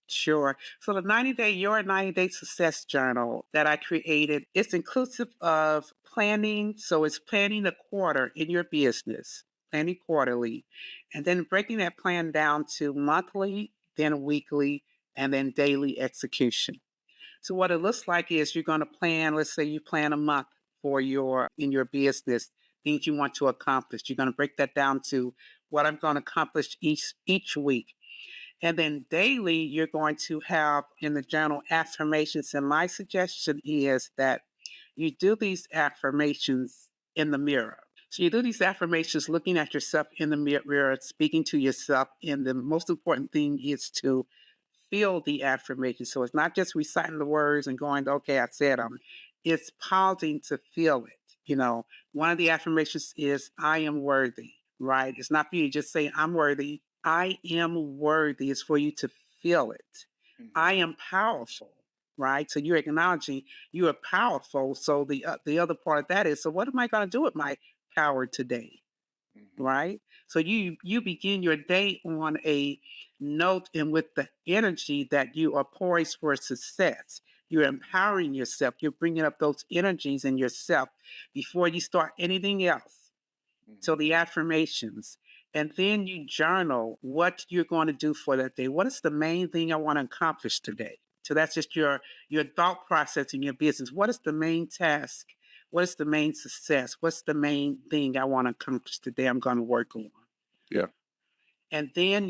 Sure. So the 90-day success journal that I created, it's inclusive of planning. So it's planning a quarter in your business, planning quarterly, and then breaking that plan down to monthly, then weekly, and then daily execution. So what it looks like is you're going to plan, let's say you plan a month for in your business, things you want to accomplish. You're going to break that down to what I'm going to accomplish each week. And then daily, you're going to have in the journal affirmations. And my suggestion is that you do these affirmations in the mirror. So you do these affirmations looking at yourself in the mirror, speaking to yourself. And the most important thing is to feel the affirmation. So it's not just reciting the words and going, okay, I said them. It's pausing to feel it. One of the affirmations is, I am worthy, right? It's not for you to just say, I'm worthy. I am worthy. It's for you to feel it. I am powerful, right? So you're acknowledging you are powerful. So the other part of that is, so what am I going to do with my power today? Right? So you begin your day on a note and with the energy that you are poised for success. You're empowering yourself. You're bringing up those energies in yourself before you start anything else. So the affirmations, and then you journal what you're going to do for that day. What is the main thing I want to accomplish today? So that's just your thought process in your business. What is the main task? What is the main success? What's the main thing I want to accomplish today? I'm going to work on. Yeah. And then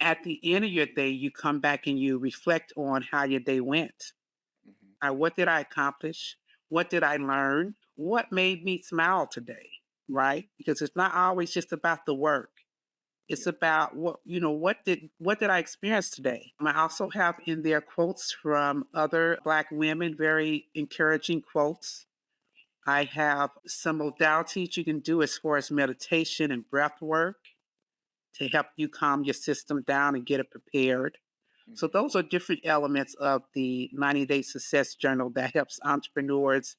at the end of your day, you come back and you reflect on how your day went. What did I accomplish? What did I learn? What made me smile today? Right? Because it's not always just about the work. It's about what did I experience today? I also have in there quotes from other Black women, very encouraging quotes. I have some modalities you can do as far as meditation and breath work to help you calm your system down and get it prepared. So those are different elements of the 90-day success journal that helps entrepreneurs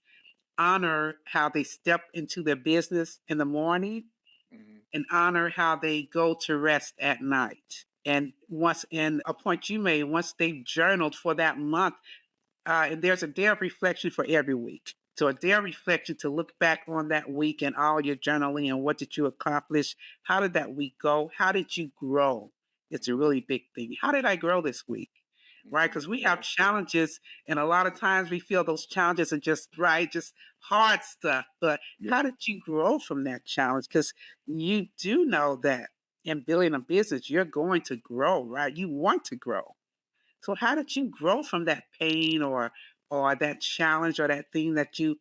honor how they step into their business in the morning and honor how they go to rest at night. And a point you made, once they've journaled for that month, and there's a day of reflection for every week. So a day of reflection to look back on that week and all your journaling and what did you accomplish? How did that week go? How did you grow? It's a really big thing. How did I grow this week? Right? Because we have challenges, and a lot of times we feel those challenges are just hard stuff. But how did you grow from that challenge? Because you do know that in building a business, you're going to grow, right? You want to grow. So how did you grow from that pain or that challenge or that thing that you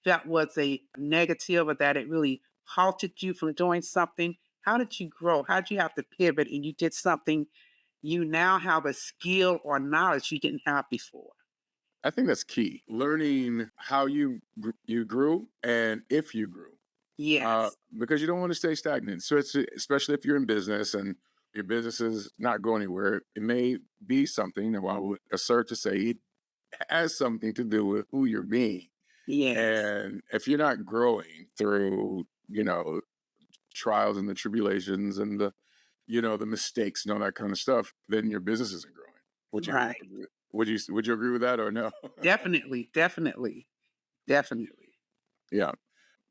felt was a negative or that it really halted you from doing something? How did you grow? How did you have to pivot and you did something you now have a skill or knowledge you didn't have before? I think that's key. Learning how you grew and if you grew, Yes, because you don't want to stay stagnant. So it's especially if you're in business and your business is not going anywhere. It may be something, and I would assert to say it has something to do with who you're being. yes, And if you're not growing through, trials and the tribulations and the mistakes and all that kind of stuff, then your business isn't growing. Would you right. would you agree with that or no? Definitely, definitely, definitely. Yeah.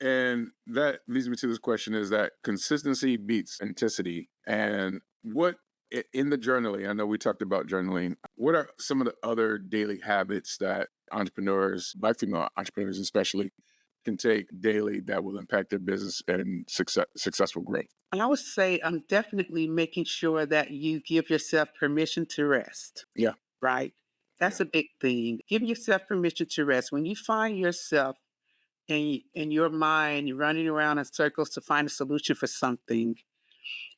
And that leads me to this question, is that consistency beats intensity. And what in the journaling, I know we talked about journaling. What are some of the other daily habits that entrepreneurs, Black female entrepreneurs especially, can take daily that will impact their business and successful growth? I would say I'm definitely making sure that you give yourself permission to rest, Yeah. right? Yeah. That's a big thing. Give yourself permission to rest. When you find yourself in your mind running around in circles to find a solution for something,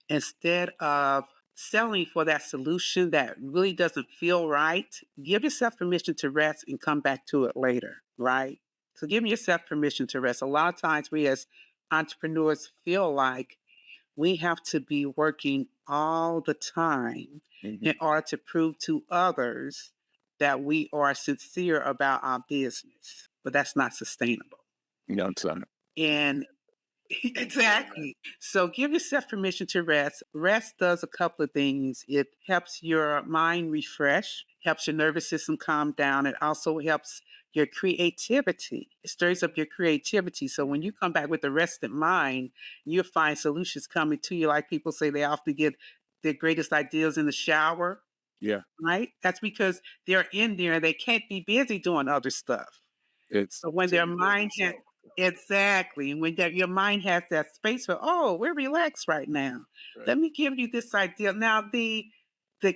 instead of settling for that solution that really doesn't feel right, give yourself permission to rest and come back to it later, right? So give yourself permission to rest. A lot of times we as entrepreneurs feel like we have to be working all the time Hmm. in order to prove to others that we are sincere about our business, but that's not sustainable. Yeah. It's, And exactly. So give yourself permission to rest. Rest does a couple of things. It helps your mind refresh, helps your nervous system calm down. It also helps your creativity. It stirs up your creativity. So when you come back with a rested mind, you'll find solutions coming to you. Like people say, they often get their greatest ideas in the shower, yeah. right? That's because they're in there and they can't be busy doing other stuff. It's So when their taking care of mind has themselves. exactly, when your mind has that space for, oh, we're relaxed right now. Right. Let me give you this idea. Now the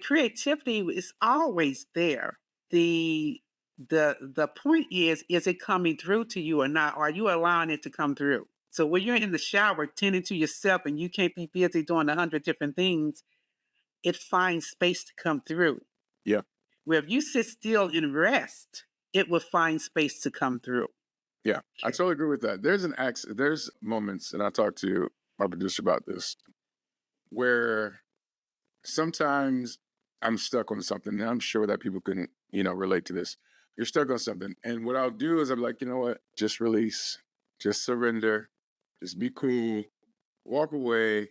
creativity is always there. The the point is it coming through to you or not? Are you allowing it to come through? So when you're in the shower tending to yourself and you can't be busy doing 100 different things, it finds space to come through. Yeah. Where if you sit still and rest, it will find space to come through. Yeah. I totally agree with that. There's moments, and I talked to my producer about this, where sometimes I'm stuck on something, and I'm sure that people can, relate to this. You're stuck on something. And what I'll do is I'm like, you know what? Just release, just surrender, just be cool, walk away,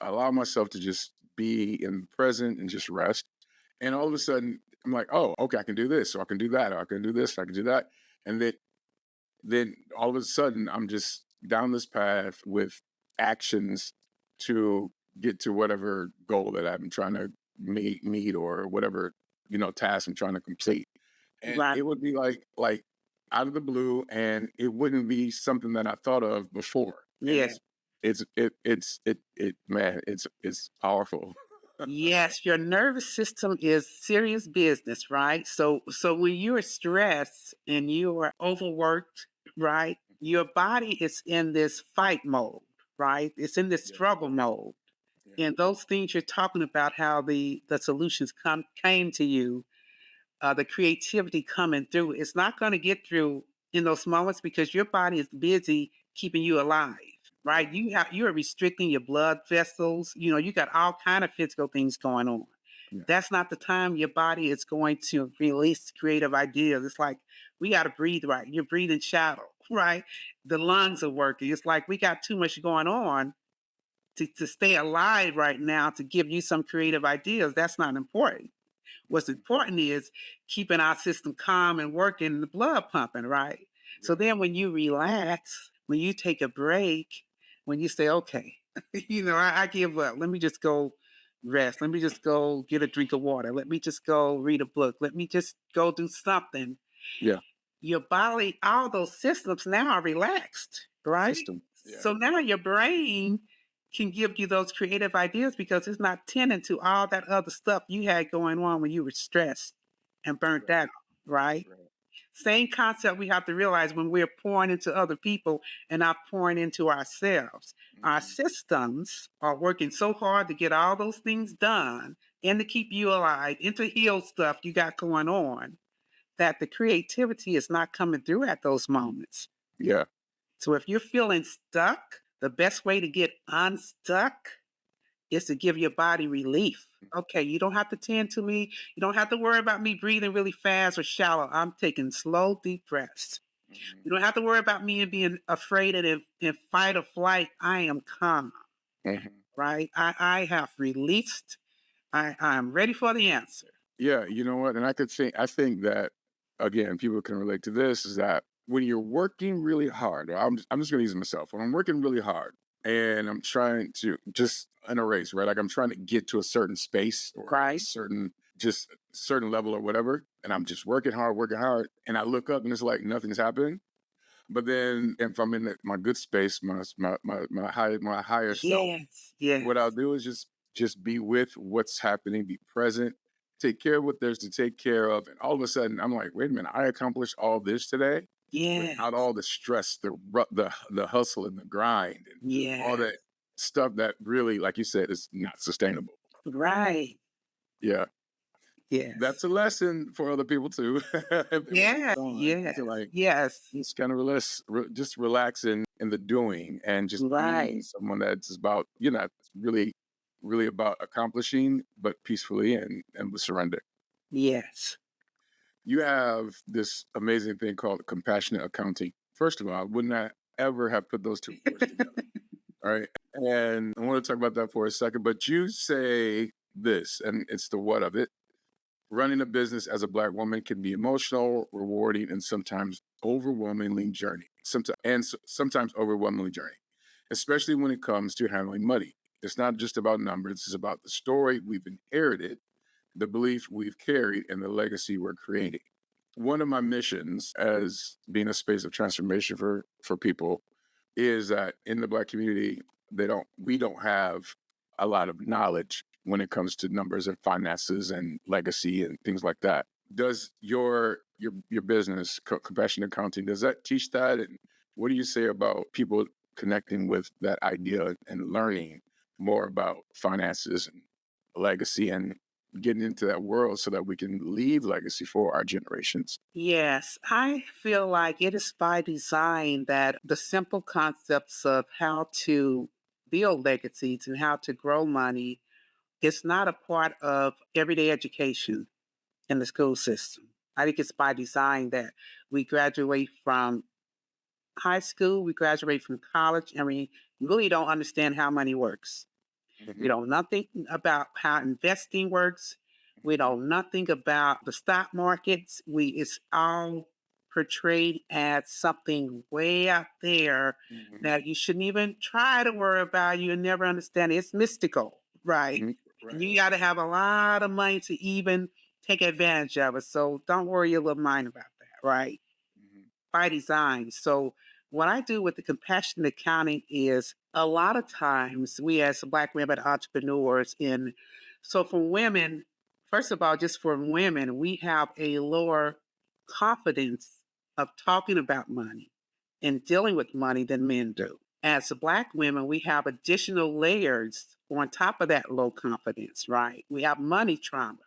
allow myself to just be in the present and just rest. And all of a sudden, I'm like, oh, okay, I can do this, or I can do that, or I can do this, or I can do that. And then all of a sudden, I'm just down this path with actions to get to whatever goal that I'm trying to meet or whatever, task I'm trying to complete. And Right. it would be like out of the blue, and it wouldn't be something that I thought of before. And Yes. it's powerful. Yes, your nervous system is serious business, right? So when you're stressed and you are overworked, right? Your body is in this fight mode, right? It's in this Yeah, struggle mode. yeah, And those things you're talking about, how the solutions came to you, the creativity coming through, it's not going to get through in those moments because your body is busy keeping you alive, yeah, right? You are restricting your blood vessels. You got all kind of physical things going on. yeah, That's not the time your body is going to release creative ideas. It's like we got to breathe right. You're breathing shallow, right? The lungs are working. It's like we got too much going on to stay alive right now to give you some creative ideas. That's not important. What's important is keeping our system calm and working and the blood pumping, right? So yeah, then when you relax, when you take a break, when you say, okay, I give up. Let me just go rest. Let me just go get a drink of water. Let me just go read a book. Let me just go do something. yeah. Your body, all those systems now are relaxed, right? System. Yeah, So now your brain can give you those creative ideas because it's not tending to all that other stuff you had going on when you were stressed and burnt right, out, right? right. Same concept we have to realize when we're pouring into other people and not pouring into ourselves. Our Hmm. systems are working so hard to get all those things done and to keep you alive and to heal stuff you got going on that the creativity is not coming through at those moments. Yeah. So if you're feeling stuck, the best way to get unstuck is to give your body relief. Okay, you don't have to tend to me. You don't have to worry about me breathing really fast or shallow. I'm taking slow, deep breaths. You don't have to worry about me and being afraid and in fight or flight. I am calm, Mhm. right? I have released. I'm ready for the answer. Yeah, you know what? And I think that again, people can relate to this is that when you're working really hard, or I'm just gonna use myself. When I'm working really hard and I'm trying to just in a race, right? Like I'm trying to get to a certain space or a Right? certain level or whatever, and I'm just working hard, and I look up and it's like nothing's happening. But then if I'm in my good space, my higher self, Yes, what I'll yes, do is just be with what's happening, be present, take care of what there's to take care of. And all of a sudden, I'm like, wait a minute, I accomplished all this today without yes, all the stress, the hustle and the grind and all yes, that stuff that really, like you said, is not sustainable. right. Yeah. Yes, That's a lesson for other people too. If they want yes, to on yes, to like yes, just kind of just relax in the doing and just be right. someone that's about, really, really about accomplishing, but peacefully and with surrender. Yes. You have this amazing thing called compassionate accounting. First of all, I would not ever have put those two words together. All right. And I want to talk about that for a second, but you say this, and it's the what of it. Running a business as a Black woman can be emotional, rewarding, and sometimes overwhelmingly journey. Sometimes overwhelmingly journey, especially when it comes to handling money. It's not just about numbers; it's about the story we've inherited, the belief we've carried, and the legacy we're creating. One of my missions as being a space of transformation for people is that in the Black community, we don't have a lot of knowledge when it comes to numbers and finances and legacy and things like that. Does your business, Compassion Accounting, does that teach that? And what do you say about people connecting with that idea and learning more about finances and legacy and getting into that world so that we can leave legacy for our generations? Yes, I feel like it is by design that the simple concepts of how to build legacies and how to grow money is not a part of everyday education in the school system. I think it's by design that we graduate from high school, we graduate from college, and we really don't understand how money works. We Mhm, know nothing about how investing works. We know nothing about the stock markets. It's all portrayed as something way out there mhm, that you shouldn't even try to worry about. You never understand it. It's mystical, right? mhm. And Right. you got to have a lot of money to even take advantage of it. So don't worry your little mind about that, right? Mhm, By design. So what I do with the compassionate accounting is a lot of times we as Black women entrepreneurs in so for women, first of all, just for women, we have a lower confidence of talking about money and dealing with money than men do. As Black women, we have additional layers on top of that low confidence, right? We have money trauma.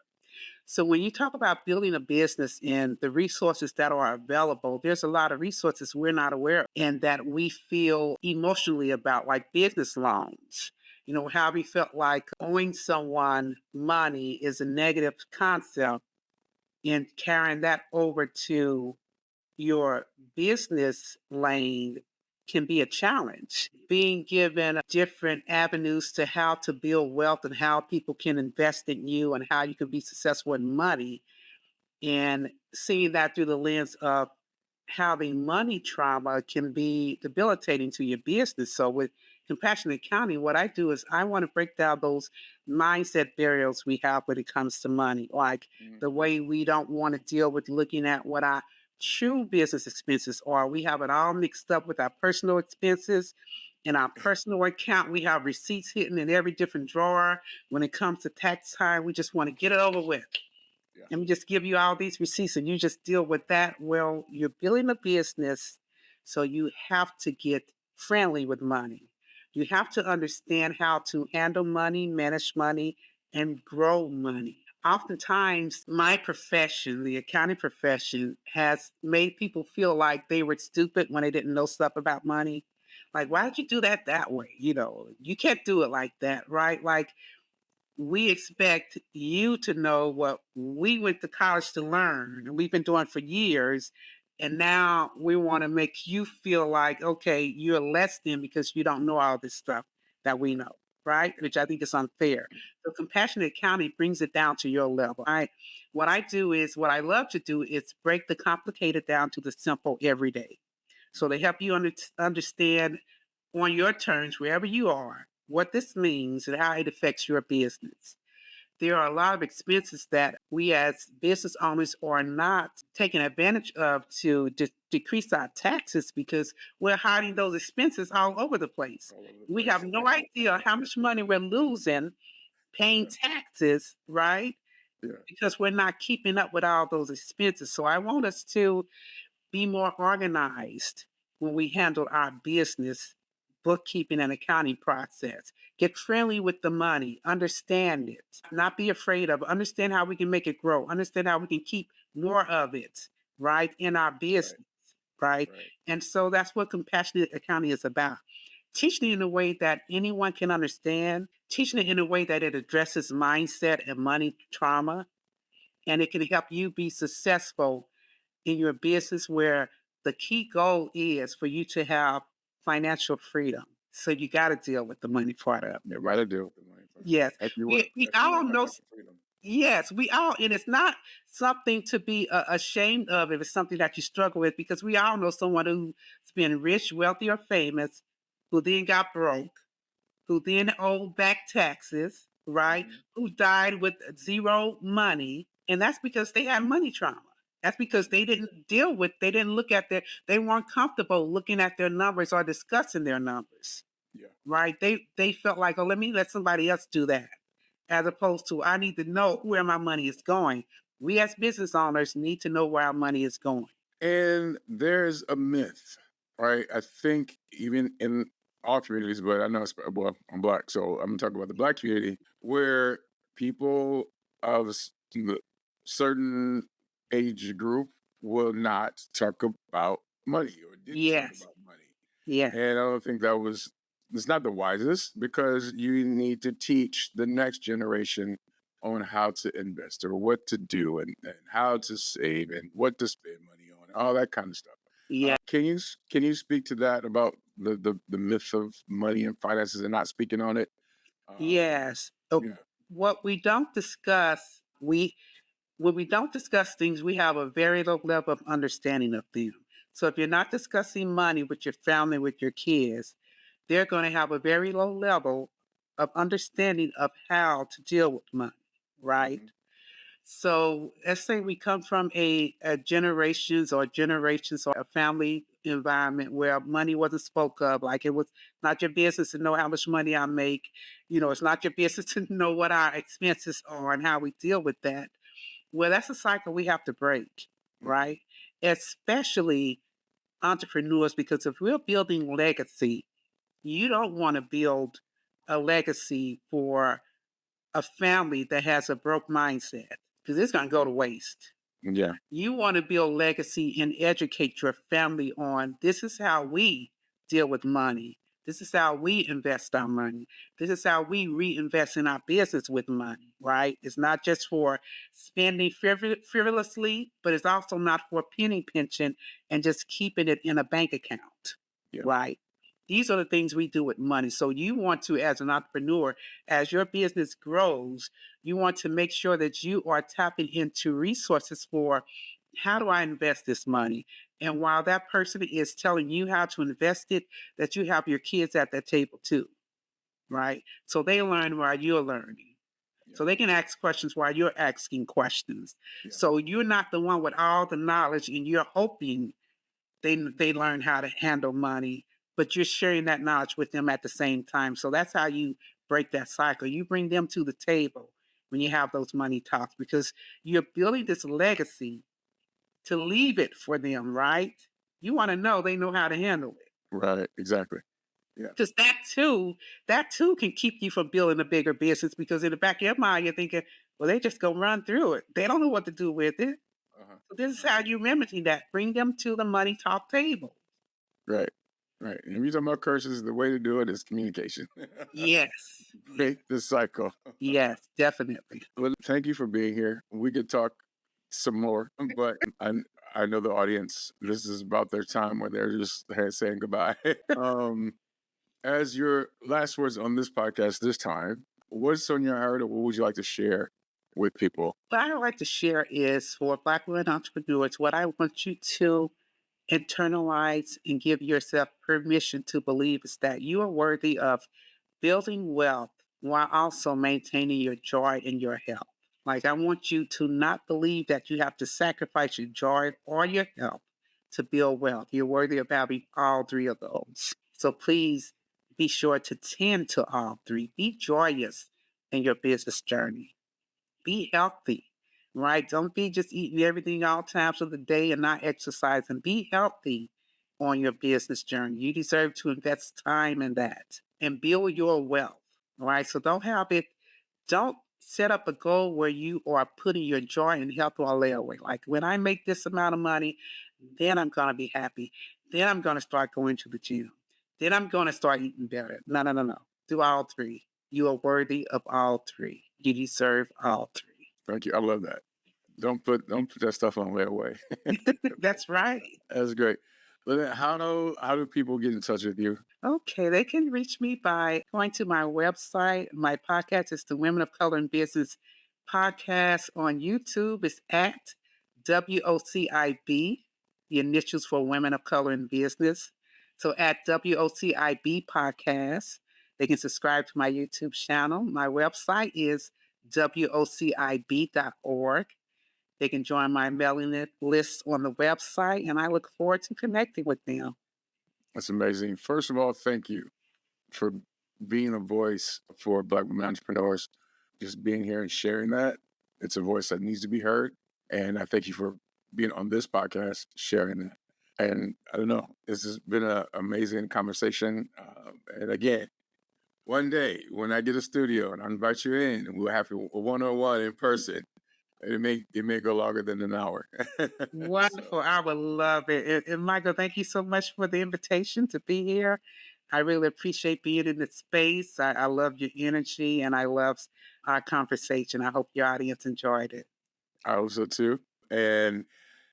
So when you talk about building a business and the resources that are available, there's a lot of resources we're not aware of and that we feel emotionally about, like business loans. You know, how we felt like owing someone money is a negative concept and carrying that over to your business lane can be a challenge. Being given different avenues to how to build wealth and how people can invest in you and how you can be successful in money, and seeing that through the lens of having money trauma can be debilitating to your business. So with compassionate accounting, what I do is I want to break down those mindset barriers we have when it comes to money, like the Mhm, way we don't want to deal with looking at what our true business expenses are. We have it all mixed up with our personal expenses. In our personal account, we have receipts hidden in every different drawer. When it comes to tax time, we just want to get it over with. yeah. Let me just give you all these receipts and you just deal with that. Well, you're building a business, so you have to get friendly with money. You have to understand how to handle money, manage money, and grow money. Oftentimes, my profession, the accounting profession, has made people feel like they were stupid when they didn't know stuff about money. Like, why did you do that way? You can't do it like that, right? Like, we expect you to know what we went to college to learn and we've been doing for years. And now we want to make you feel like, okay, you're less than because you don't know all this stuff that we know, right? Which I think is unfair. So compassionate accounting brings it down to your level. What I love to do is break the complicated down to the simple every day. So they help you understand on your terms, wherever you are, what this means and how it affects your business. There are a lot of expenses that we as business owners are not taking advantage of to decrease our taxes because we're hiding those expenses all over the place. All over the We place. have no idea how much money we're losing paying taxes, right? Yeah. Because we're not keeping up with all those expenses. So I want us to be more organized when we handle our business, bookkeeping, and accounting process. Get friendly with the money, understand it, not be afraid of it, understand how we can make it grow, understand how we can keep more of it, right, in our business, right? Right. And so that's what compassionate accounting is about. Teaching it in a way that anyone can understand, teaching it in a way that it addresses mindset and money trauma, and it can help you be successful in your business where the key goal is for you to have financial freedom. So you got to deal with the money part of it. Yeah, right. I do with the money. Yes. We all know, financial freedom. yes, we all, and it's not something to be ashamed of if it's something that you struggle with, because we all know someone who's been rich, wealthy, or famous, who then got broke, who then owed back taxes, right? Mhm. Who died with zero money. And that's because they had money trauma. That's because they didn't look at they weren't comfortable looking at their numbers or discussing their numbers, Yeah. right? They felt like, oh, let me let somebody else do that, as opposed to, I need to know where my money is going. We as business owners need to know where our money is going. And there's a myth, right? I think even in all communities, but I know well, I'm Black, so I'm gonna talk about the Black community where people of certain age group will not talk about money or didn't talk Yes. about money. Yes. And I don't think it's not the wisest because you need to teach the next generation on how to invest or what to do and how to save and what to spend money on, all that kind of stuff. Yeah. Can you speak to that about the myth of money and finances and not speaking on it? Yes. Yeah. What we don't discuss, when we don't discuss things, we have a very low level of understanding of them. So if you're not discussing money with your family, with your kids, they're going to have a very low level of understanding of how to deal with money, right? Mhm. So let's say we come from a generations or a family environment where money wasn't spoke of, like it was not your business to know how much money I make. It's not your business to know what our expenses are and how we deal with that. Well, that's a cycle we have to break, Mhm. right? Especially entrepreneurs, because if we're building legacy, you don't want to build a legacy for a family that has a broke mindset because it's going to go to waste. Yeah. You want to build legacy and educate your family on this is how we deal with money. This is how we invest our money. This is how we reinvest in our business with money, right? It's not just for spending frivolously, but it's also not for penny pinching and just keeping it in a bank account, Yeah. right? These are the things we do with money. So you want to, as an entrepreneur, as your business grows, you want to make sure that you are tapping into resources for how do I invest this money? And while that person is telling you how to invest it, that you have your kids at that table too, right? So they learn while you're learning. Yeah. So they can ask questions while you're asking questions. Yeah. So you're not the one with all the knowledge and you're hoping they learn how to handle money, but you're sharing that knowledge with them at the same time. So that's how you break that cycle. You bring them to the table when you have those money talks because you're building this legacy to leave it for them, right? You want to know they know how to handle it. Right. Exactly. Yeah. Because that too can keep you from building a bigger business because in the back of your mind, you're thinking, Well, they just go run through it. They don't know what to do with it. Uh-huh. So this is how you remedy that. Bring them to the money talk table. Right. Right. And if you're talking about curses, the way to do it is communication. Yes. Break the cycle. Yes, definitely. Well, thank you for being here. We could talk some more, but I know the audience, this is about their time where they're just saying goodbye. um, as your last words on this podcast this time, what's on your heart or what would you like to share with people? What I would like to share is for Black women entrepreneurs, what I want you to internalize and give yourself permission to believe is that you are worthy of building wealth while also maintaining your joy and your health. Like, I want you to not believe that you have to sacrifice your joy or your health to build wealth. You're worthy of having all three of those. So please be sure to tend to all three. Be joyous in your business journey. Be healthy, right? Don't be just eating everything all times of the day and not exercising. Be healthy on your business journey. You deserve to invest time in that and build your wealth, right? So don't set up a goal where you are putting your joy and health on layaway. Like, when I make this amount of money, then I'm going to be happy. Then I'm going to start going to the gym. Then I'm going to start eating better. No, no, no, no. Do all three. You are worthy of all three. You deserve all three. Thank you. I love that. Don't put that stuff on layaway. That's right. That's great. Lynette, how do people get in touch with you? Okay, they can reach me by going to my website. My podcast is the Women of Color in Business podcast on YouTube. It's at WOCIB, the initials for Women of Color in Business. So at WOCIB podcast, they can subscribe to my YouTube channel. My website is WOCIB.org. They can join my mailing list on the website, and I look forward to connecting with them. That's amazing. First of all, thank you for being a voice for Black women entrepreneurs. Just being here and sharing that. It's a voice that needs to be heard. And I thank you for being on this podcast, sharing that. And I don't know, this has been an amazing conversation. And again, one day when I get a studio and I invite you in and we'll have a one-on-one in person, it may go longer than an hour. So, Wonderful. I would love it. And Michael, thank you so much for the invitation to be here. I really appreciate being in this space. I love your energy and I love our conversation. I hope your audience enjoyed it. I hope so too. And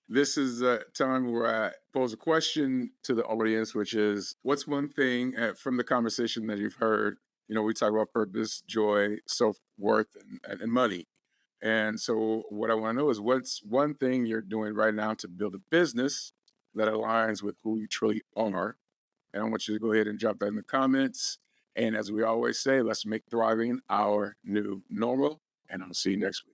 this is a time where I pose a question to the audience, which is, what's one thing from the conversation that you've heard? You know, we talk about purpose, joy, self-worth, and money. And so what I want to know is, what's one thing you're doing right now to build a business that aligns with who you truly are? And I want you to go ahead and drop that in the comments. And as we always say, let's make thriving our new normal. And I'll see you next week.